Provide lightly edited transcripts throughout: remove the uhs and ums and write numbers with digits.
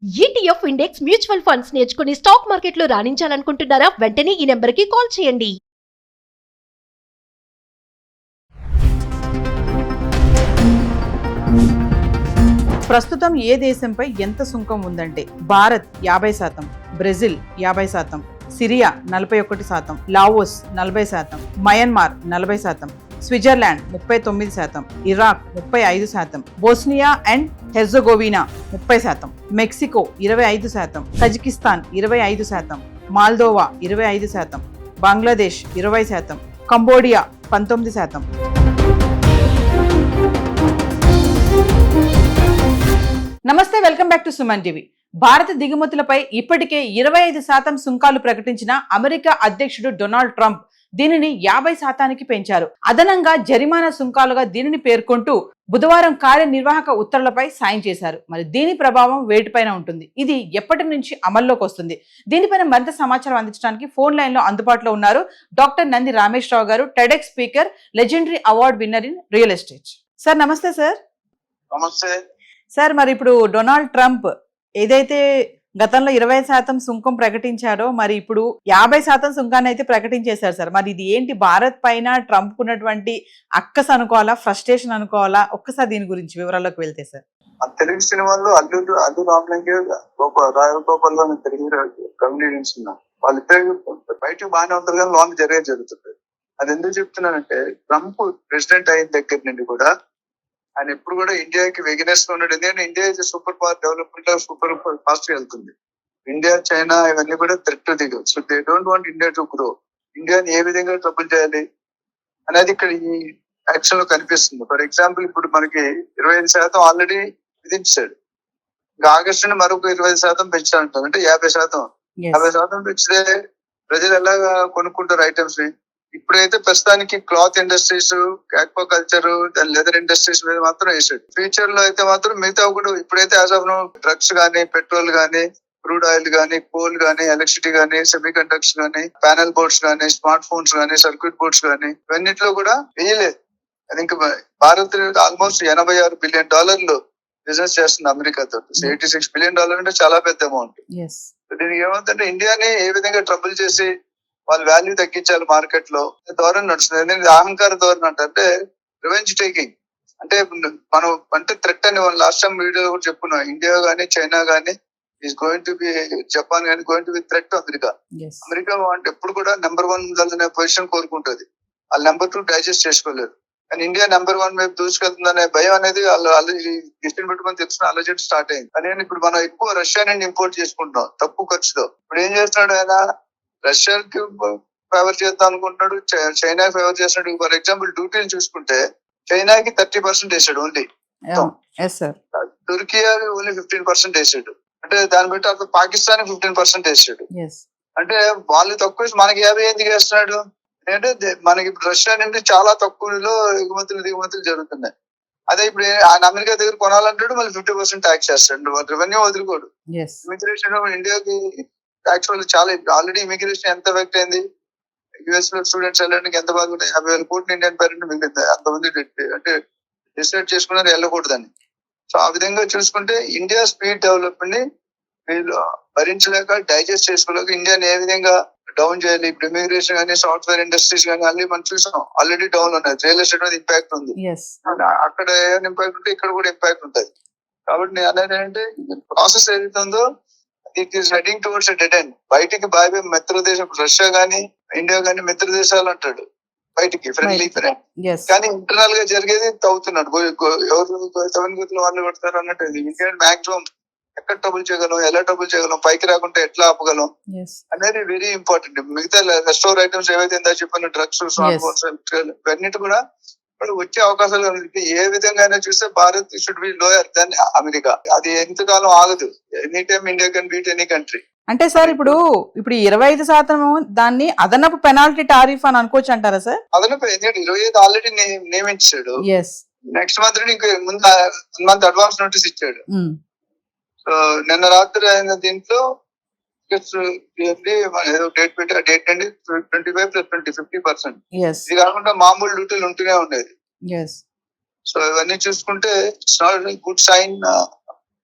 ETF index mutual funds నేర్చుకుని stock మార్కెట్లో రాణించాలనుకుంటున్నారా? వెంటనే ఈ నెంబర్కి కాల్ చేయండి. ప్రస్తుతం ఏ దేశంపై ఎంత సుంకం ఉందంటే Bharat 50%, Brazil 50%, Syria 41%, Laos 40%, Myanmar 40%, Switzerland 39%, Iraq 35%, Bosnia and హెర్జగోవినా 30%, Mexico 25%, Kazakhstan 25%, మాల్దోవా 25%, Bangladesh 20%, Cambodia 19%. నమస్తే, welcome back to Suman TV. భారత దిగుమతులపై ఇప్పటికే 25% సుంకాలు ప్రకటించిన అమెరికా అధ్యక్షుడు డొనాల్డ్ ట్రంప్ దీనిని 50%కి పెంచారు. అదనంగా జరిమానా సుంకాలుగా దీనిని పేర్కొంటూ బుధవారం కార్యనిర్వాహక ఉత్తర్వులపై సాయం చేశారు. మరి దీని ప్రభావం వేటిపైన ఉంటుంది, ఇది ఎప్పటి నుంచి అమల్లోకి వస్తుంది, దీనిపైన మరింత సమాచారం అందించడానికి ఫోన్ లైన్ లో అందుబాటులో ఉన్నారు డాక్టర్ నంది రామేశ్వరరావు గారు, TEDx speaker, legendary award winner in real estate. Sir నమస్తే. సార్ నమస్తే సార్, మరి ఇప్పుడు డొనాల్డ్ ట్రంప్ ఏదైతే గతంలో 20% సుంకం ప్రకటించారో మరి ఇప్పుడు 50% సుంకాన్ని అయితే ప్రకటించేశారు సార్. మరి ఇది ఏంటి, భారత్ పైన ట్రంప్ ఉన్నటువంటి అక్కస్ అనుకోవాలా, ఫ్రస్ట్రేషన్ అనుకోవాలా? ఒక్కసారి దీని గురించి వివరాల్లోకి వెళ్తే సార్. తెలుగు సినిమాల్లో అల్లు రామలింగే రాజగోపాల్ తెలుగు కమ్యూనిటీస్ ఉన్నారు. వాళ్ళిద్దరు బయటకు బాగానే ఉంటారు కానీ లోన్ జరుగుతుంది. అది ఎందుకు చెప్తున్నానంటే, ట్రంప్ ప్రెసిడెంట్ అయిన దగ్గర నుండి కూడా ఆయన ఎప్పుడు కూడా ఇండియాకి వెగినెస్ గా ఉన్నాడు. ఎందుకంటే India super power development super fast గా వెళ్తుంది. ఇండియా, చైనా ఇవన్నీ కూడా థ్రెట్ దిగు. So they don't want India to grow. ఇండియాని ఏ విధంగా ట్రబుల్ చేయాలి అనేది ఇక్కడ ఈ యాక్షన్ లో కనిపిస్తుంది. ఫర్ ఎగ్జాంపుల్, ఇప్పుడు మనకి 25% ఆల్రెడీ విధించాడు. ఇంకా ఆగస్టు నుండి మరొక 20% పెంచాలంటారు, అంటే 50%. 50% పెంచితే ప్రజలు ఎలాగా కొనుక్కుంటారు ఐటమ్స్ ని? ఇప్పుడైతే ప్రస్తుతానికి cloth industries, aquaculture, leather industries మీద మాత్రం వేసాడు. ఫ్యూచర్ లో అయితే మాత్రం మిగతా కూడా ఇప్పుడైతే యాజ్ ఆఫ్ నౌ డ్రగ్స్ గానీ, పెట్రోల్ గానీ, క్రూడ్ ఆయిల్ గానీ, కోల్ గానీ, ఎలక్ట్రిసిటీ గానీ, సెమీ కండక్టర్స్ గానీ, ప్యానల్ బోర్డ్స్ గానీ, స్మార్ట్ ఫోన్స్ గానీ, సర్క్యూట్ బోర్డ్స్ గానీ, ఇవన్నిట్లో కూడా వేయలేదు. అది ఇంకా భారత్ ఆల్మోస్ట్ $86 బిలియన్ బిజినెస్ చేస్తుంది అమెరికాతో. $86 బిలియన్ అంటే చాలా పెద్ద అమౌంట్. దీనికి ఏమవుతుందంటే, ఇండియాని ఏ విధంగా ట్రబుల్ చేసి వాళ్ళ వాల్యూ తగ్గించాలి మార్కెట్ లో ధోరణి నడుస్తుంది. అహంకార ధోరణి అంటే రివెంజ్ టేకింగ్. అంటే మనం అంటే థ్రెట్ అని లాస్ట్ టైం వీడియో కూడా చెప్పుకున్నాం. ఇండియా గానీ, చైనా గానీ is going to be, Japan గానీ going to be threat America. America అంటే ఎప్పుడు కూడా నెంబర్ 1 అనే పొజిషన్ కోరుకుంటుంది. వాళ్ళు నెంబర్ 2 డైజెస్ట్ చేసుకోలేరు. కానీ ఇండియా నెంబర్ 1 వైపు దూసుకెళ్తుందనే భయం అనేది వాళ్ళు డిస్టెన్స్ పెట్టుకొని తెలుసుకుని అలజడి స్టార్ట్ అయింది. కానీ ఇప్పుడు మనం ఎక్కువ రష్యా నుండి ఇంపోర్ట్ చేసుకుంటున్నాం తక్కువ ఖర్చుతో. ఇప్పుడు ఏం చేస్తున్నాడు ఆయన? రష్యాకి ఫేవర్ చేద్దాం అనుకుంటున్నాడు, చైనాకి ఫేవర్ చేస్తున్నాడు. ఫర్ ఎగ్జాంపుల్, డ్యూటీలు చూసుకుంటే చైనాకి 30% వేసాడు ఓన్లీ. తుర్కియా ఓన్లీ 15% వేసాడు. అంటే దాన్ని బట్టి అప్పుడు పాకిస్తాన్ 15% వేసాడు. అంటే వాళ్ళు తక్కువ, మనకి 50 ఎందుకు వేస్తున్నాడు? ఎందుకంటే మనకి ఇప్పుడు రష్యా నుండి చాలా తక్కువలో దిగుమతులు జరుగుతున్నాయి. అదే ఇప్పుడు ఆయన అమెరికా దగ్గర కొనాలంటాడు, మళ్ళీ 50% ట్యాక్స్ చేస్తాడు. రెవెన్యూ వదులుకోడు. ఇమిగ్రేషన్ ఇండియాకి ట్యాక్స్ వల్ల చాలా ఆల్రెడీ ఇమిగ్రేషన్ ఎంత ఎఫెక్ట్ అయింది. యుఎస్ లో స్టూడెంట్స్ వెళ్ళడానికి ఎంత బాగుంటాయి. 50,000 కోట్లు ఇండియన్ పేరెంట్ మిగిలింది. అంతమంది అంటే డిసైడ్ చేసుకున్నారు వెళ్ళకూడదని. సో ఆ విధంగా చూసుకుంటే ఇండియా స్పీడ్ డెవలప్మెంట్ ని వీళ్ళు భరించలేక, డైజెస్ట్ చేసుకోలేక ఇండియాని ఏ విధంగా డౌన్ చేయాలి. ఇప్పుడు ఇమిగ్రేషన్ కానీ, సాఫ్ట్వేర్ ఇండస్ట్రీస్ కానీ అన్ని మనం చూసాం ఆల్రెడీ డౌన్ ఉన్నాయి. రియల్ ఎస్టేట్ మీద ఇంపాక్ట్ ఉంది. అక్కడ ఏమైనా ఇంపాక్ట్ ఉంటే ఇక్కడ కూడా ఇంపాక్ట్ ఉంటుంది. కాబట్టి నేను అనేది ఏంటంటే, ప్రాసెస్ ఏదైతే ఉందో it is heading towards a dead end. బయటికి బాగా మిత్ర దేశం రష్యా గానీ, ఇండియా గానీ మిత్ర దేశాలు అంటాడు, బయటికి ఫ్రెండ్లీ ఫ్రెండ్. కానీ ఇంటర్నల్ గా జరిగేది తవ్వుతున్నాడు. ఎవరు తవన్గతులు వాళ్ళు కొడతారు అన్నట్టు. ఇండియా మాక్సిమం ఎక్కడ ట్రబుల్ చేయగలం, ఎలా ట్రబుల్ చేయగలం, పైకి రాకుంటే ఎట్లా ఆపగలం అనేది వెరీ ఇంపార్టెంట్. మిగతా రెస్టోర్ ఐటమ్స్ ఏవైతే ఇందా చెప్పిన డ్రగ్స్, స్మార్ట్ ఫోన్స్ ఇవన్నిటి కూడా వచ్చే అవకాశాలు ఏ విధంగా చూస్తే Bharat should be lower than America. అది ఎంతకాలం ఆగదు. Any time India can beat any country. అంటే సార్ ఇప్పుడు 25% దాన్ని అదనపు పెనాల్టీ టారిఫ్ అని అనుకోవచ్చు అంటారా సార్? అదనపు, ఎందుకంటే 25 ఆల్రెడీ నియమించాడు. నెక్స్ట్ మంత్ ఇంకో ముందు 1 month అడ్వాన్స్ నోటీస్ ఇచ్చాడు. సో నిన్న రాత్రి అయిన దీంట్లో డేట్ పెట్టి, ఆ డేట్ అండి 25+20 50%. ఇది కాకుండా మామూలు డ్యూటీలు ఉంటూనే ఉండేది. సో ఇవన్నీ చూసుకుంటే it's not good sign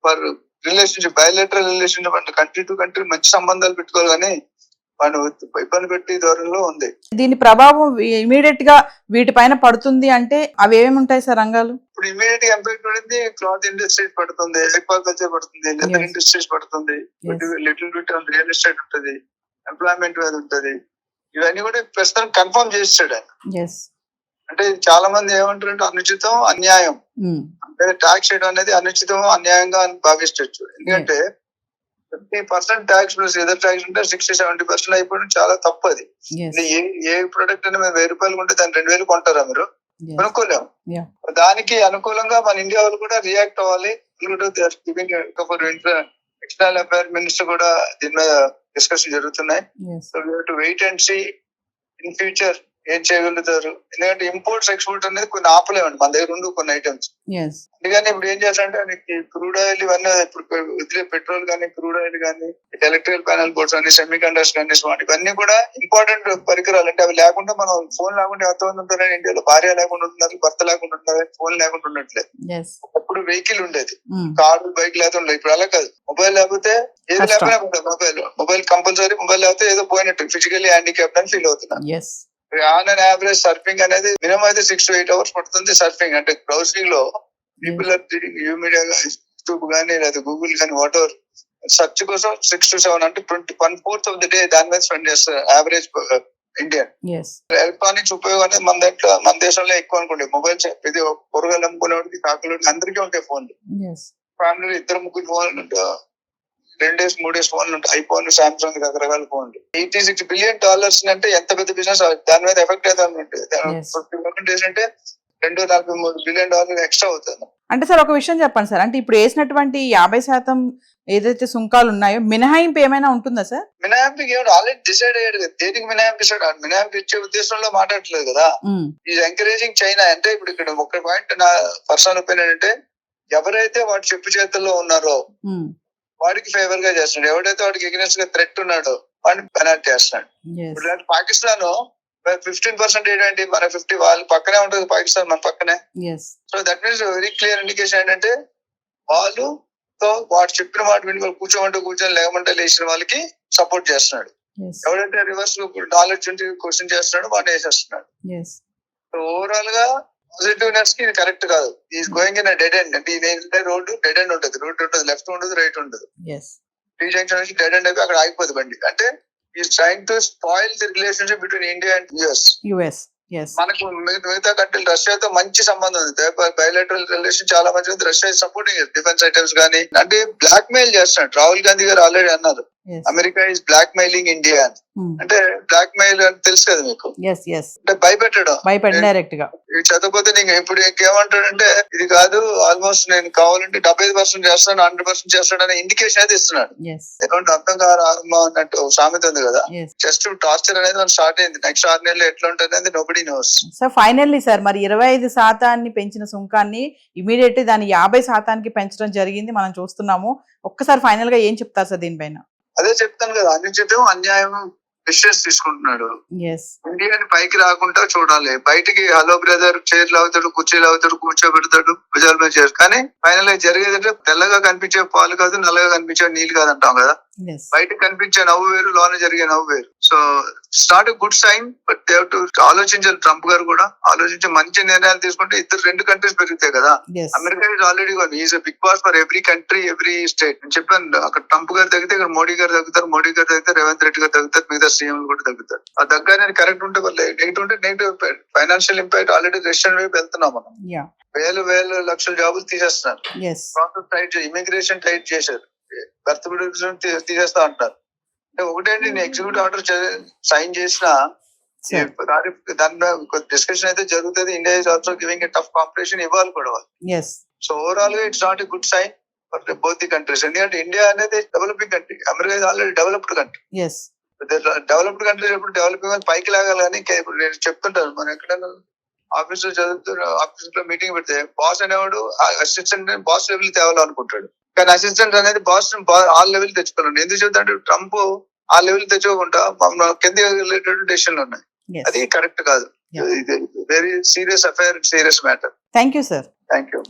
for relationship, bilateral relationship అంటే కంట్రీ టు కంట్రీ మంచి సంబంధాలు పెట్టుకోవాలి కానీ వాడిని ఇబ్బంది పెట్టి ధోరణిలో ఉంది. దీని ప్రభావం ఇమీడియట్ గా వీటిపైన పడుతుంది అంటే అవి ఏమేమి ఉంటాయి సార్ రంగాలు? ఇప్పుడు ఇమీడియట్ గా ఎంపాక్ట్ పడింది, క్లాత్ ఇండస్ట్రీస్ పడుతుంది, అక్వాకల్చర్ పడుతుంది, లెదర్ ఇండస్ట్రీస్ పడుతుంది, little bit on real estate ఉంటుంది, ఎంప్లాయ్మెంట్ మీద ఉంటుంది. ఇవన్నీ కూడా ప్రస్తుతం కన్ఫర్మ్ చేస్తాడు ఆయన. అంటే చాలా మంది ఏమంటారంటే అనుచితం, అన్యాయం. అంటే ట్యాక్స్ చేయడం అనేది అనుచితం, అన్యాయంగా భావించవచ్చు. ఎందుకంటే 50% ట్యాక్స్ ప్లస్ ఎదర్ ట్యాక్స్ ఉంటే 60-70% అయిపోవడం చాలా తప్పు. అది ఏ ప్రొడక్ట్ అయినా 1000 రూపాయలు కొంటే దాన్ని 2000 కొంటారా మీరు? కొనుక్కోలేము. దానికి అనుకూలంగా మన ఇండియా వాళ్ళు కూడా రియాక్ట్ అవ్వాలి. ఎక్స్టర్నల్ అఫైర్ మినిస్టర్ కూడా దీని మీద డిస్కషన్ జరుగుతున్నాయి. So we have to wait and see in future ఏం చేయగలుగుతారు. ఎందుకంటే ఇంపోర్ట్స్ ఎక్స్పోర్ట్ అనేది కొన్ని ఆపలేమండి, మన దగ్గర ఉండు కొన్ని ఐటమ్స్. అందుకని ఇప్పుడు ఏం చేస్తారంటే క్రూడ్ ఆయిల్ ఇవన్నీ ఇప్పుడు వదిలే పెట్రోల్ కానీ, క్రూడ్ ఆయిల్ కానీ, ఎలక్ట్రికల్ ప్యానల్ బోర్డ్స్ కానీ, సెమీ కండక్టర్స్ కానీ, ఇవన్నీ కూడా ఇంపార్టెంట్ పరికరాలు. అంటే అవి లేకుండా మనం ఫోన్ లేకుండా ఎంతమంది ఉంటారని ఇండియాలో భార్య లేకుండా ఉంటున్నారు, భర్త లేకుండా ఉంటున్నారు, ఫోన్ లేకుండా ఉండట్లేదు. అప్పుడు వెహికల్ ఉండేది, కారు బైక్ లేకుండా. ఇప్పుడు అలా కాదు, మొబైల్ లేకపోతే ఏది లేకపోయినా మొబైల్ కంపల్సరీ. మొబైల్ లేకపోతే ఏదో పోయినట్టు, ఫిజికల్లీ హ్యాండిక్యాప్డ్ అని ఫీల్ అవుతున్నారు. ఆన్ అండ్ యావరేజ్ సర్ఫింగ్ అనేది మినిమం అయితే 6 to 8 hours పడుతుంది. సర్ఫింగ్ అంటే బ్రౌజింగ్ లో people are you media YouTube కానీ లేదా గూగుల్ కానీ వాట్ ఎవర్ సెర్చ్ కోసం 6 to 7 అంటే 1/4 of the day దాని మీద స్పెండ్ చేస్తారు యావరేజ్ ఇండియన్. ఎలక్ట్రానిక్స్ ఉపయోగం అనేది మన దేశంలో ఎక్కువ అనుకోండి. మొబైల్స్ ఇది కూరగాయలు అమ్ముకునేవాడికి, కాకులకి అందరికీ ఉంటాయి ఫోన్లు. ఫ్యామిలీలో 2-3 ఫోన్లు ఉంటాయి, 2-3 ఫోన్లు ఉంటాయి, ఐఫోన్, సామ్సంగ్, రకరకాల ఫోన్లు. $86 billion అంటే ఎంత పెద్ద బిజినెస్. దాని మీద ఎఫెక్ట్ అవుతుంది. 50% అంటే $243 billion ఎక్స్ట్రా అవుతుంది. అంటే సార్ ఒక విషయం చెప్పండి సార్, అంటే ఇప్పుడు వేసినటువంటి 50% ఏదైతే సుంకాలు ఉన్నాయో మినహాయింపు ఏమైనా ఉంటుందా సార్? మినహాయింపుకి ఏమైనా ఆల్రెడీ డిసైడ్ అయ్యాడు కదా. దేనికి మినహాయింపు ఇస్తాడు? మినహాయింపు ఇచ్చే ఉద్దేశంలో మాట్లాడట్లేదు కదా. Is encouraging China. అంటే ఇప్పుడు ఇక్కడ ఒక పాయింట్ నా పర్సనల్ ఒపీనియన్ అంటే, ఎవరైతే వాడి చెప్పు చేతుల్లో ఉన్నారో వాడికి ఫేవర్ గా చేస్తున్నాడు, ఎవడైతే వాడికి ఎగ్నెస్ట్ గా థ్రెట్ ఉన్నాడో వాడిని పెనాల్టీ చేస్తున్నాడు. ఇప్పుడు పాకిస్తాన్ 15% ఏంటంటే మన 50 వాళ్ళ పక్కనే ఉంటుంది పాకిస్తాన్, మన పక్కనే. So that means very clear indication ఏంటంటే వాళ్ళు వాడు చెప్పిన మాట విని కూర్చోమంటే కూర్చొని, లేకమంటే లేచిన వాళ్ళకి సపోర్ట్ చేస్తున్నాడు. ఎవడైతే రివర్స్ నాలెడ్జ్ ఉంటే క్వశ్చన్ చేస్తున్నాడు వాడిని వేసేస్తున్నాడు. సో ఓవరాల్ గా పాజిటివ్నెస్ కి ఇది కరెక్ట్ కాదు. Is going in dead end. అంటే ఇది రోడ్డు డెడ్ ఎండ్ ఉంటుంది, రోడ్ ఉంటుంది, లెఫ్ట్ ఉండదు, రైట్ ఉండదు. టీ జంక్షన్ నుంచి డెడ్ ఎండ్ అయిపోయి అక్కడ ఆగిపోతుంది బండి. అంటే is trying to spoil the relationship between India and US. మనకు మిగతా కంట్రీలు రష్యాతో మంచి సంబంధం ఉంది, బయోలెటరల్ రిలేషన్ చాలా మంచిది. రష్యా సపోర్టింగ్ డిఫెన్స్ ఐటమ్స్ కానీ. అంటే బ్లాక్ మెయిల్ చేస్తున్నాడు. రాహుల్ గాంధీ గారు ఆల్రెడీ అన్నారు America is blackmailing India అని. అంటే బ్లాక్ మెయిల్ అని తెలుసు కదా మీకు, అంటే భయపెట్టడం డైరెక్ట్ గా. ఇవి చదవకపోతే నీకు ఇప్పుడు ఇంకేమంటాడంటే ఇది కాదు, ఆల్మోస్ట్ నేను కావాలంటే 75% చేస్తాను, 100% చేస్తాడు అనే ఇండికేషన్ అయితే ఇస్తున్నాడు. ఎలాంటి అర్థం కాదు ఆరంభం అన్నట్టు సామెత ఉంది కదా. జస్ట్ టార్చర్ అనేది మనం స్టార్ట్ అయింది. నెక్స్ట్ 6 నెలలు ఎట్లా ఉంటుంది అనేది nobody nose. So finally sir, మరి 25% పెంచిన సుంకాన్ని ఇమీడియట్ దాన్ని 50% పెంచడం జరిగింది, మనం చూస్తున్నాము. ఒక్కసారి ఫైనల్ గా ఏం చెప్తారు సార్ దీనిపైన? అదే చెప్తాను కదా, అనుచితం, అన్యాయం డిసిషన్స్ తీసుకుంటున్నాడు. ఇండియాని పైకి రాకుండా చూడాలి. బయటికి హలో బ్రదర్ చైర్లు అవుతాడు, కుర్చీలు అవుతాడు, కూర్చోబెడతాడు, భుజాల మీద చేరు. కానీ ఫైనల్ గా జరిగేది తెల్లగా కనిపించే పాలు కాదు, నల్లగా కనిపించే నీళ్ళు కాదు అంటాం కదా. బయటకు కనిపించే నవ్వు వేరు, లోన జరిగే నవ్వు వేరు. So it's not a good sign. But they have to ఆలోచించాలి. ట్రంప్ గారు కూడా ఆలోచించి మంచి నిర్ణయాలు తీసుకుంటే 2 కంట్రీస్ పెరుగుతాయి కదా. America is already gone. Is big boss for every country, every state. నేను చెప్పాను, అక్కడ ట్రంప్ గారు తగ్గితే ఇక్కడ మోడీ గారు తగ్గుతారు, మోడీ గారు తగ్గితే రేవంత్ రెడ్డి గారు తగ్గుతారు, మిగతా సీఎం కూడా తగ్గుతారు. ఆ దగ్గర కరెక్ట్ ఉంటే నెగిటివ్ ఉంటే negative. Financial impact already restaurant వైపు వెళ్తున్నాం మనం. వేలు లక్షల జాబులు తీసేస్తున్నారు. ప్రాసెస్ టైట్, ఇమిగ్రేషన్ టైట్ చేశారు, బర్త్ తీసేస్తా అంటారు. అంటే ఒకటేంటి, నేను ఎగ్జిక్యూటివ్ ఆర్డర్ సైన్ చేసిన దాని డిస్కషన్ అయితే జరుగుతుంది. India is also giving a tough competition, ఇవ్వాలి కూడా. సో ఓవరాల్ గా it's not a good sign for both the countries. ఎందుకంటే ఇండియా అనేది developing country, America is already developed country. Developed country ఎప్పుడు డెవలపింగ్ పైకి లాగాలి. కానీ ఇప్పుడు నేను చెప్తుంటాను, మనం ఎక్కడైనా ఆఫీస్ లో చదువుతున్న ఆఫీస్ లో మీటింగ్ పెడితే బాస్ అనేవాడు అసిస్టెంట్ బాస్ లెవెల్ తేవాలనుకుంటాడు. కానీ అసిస్టెంట్ అనేది బాస్ ఆ లెవెల్ తెచ్చుకోవాలి. ఎందుకు చెప్తాంటే ట్రంప్ ఆ లెవెల్ తెచ్చుకోకుండా కింద రిలేటెడ్ డెసిషన్లు ఉన్నాయి. అది కరెక్ట్ కాదు. Very serious affair, serious matter. Thank you sir. Thank you.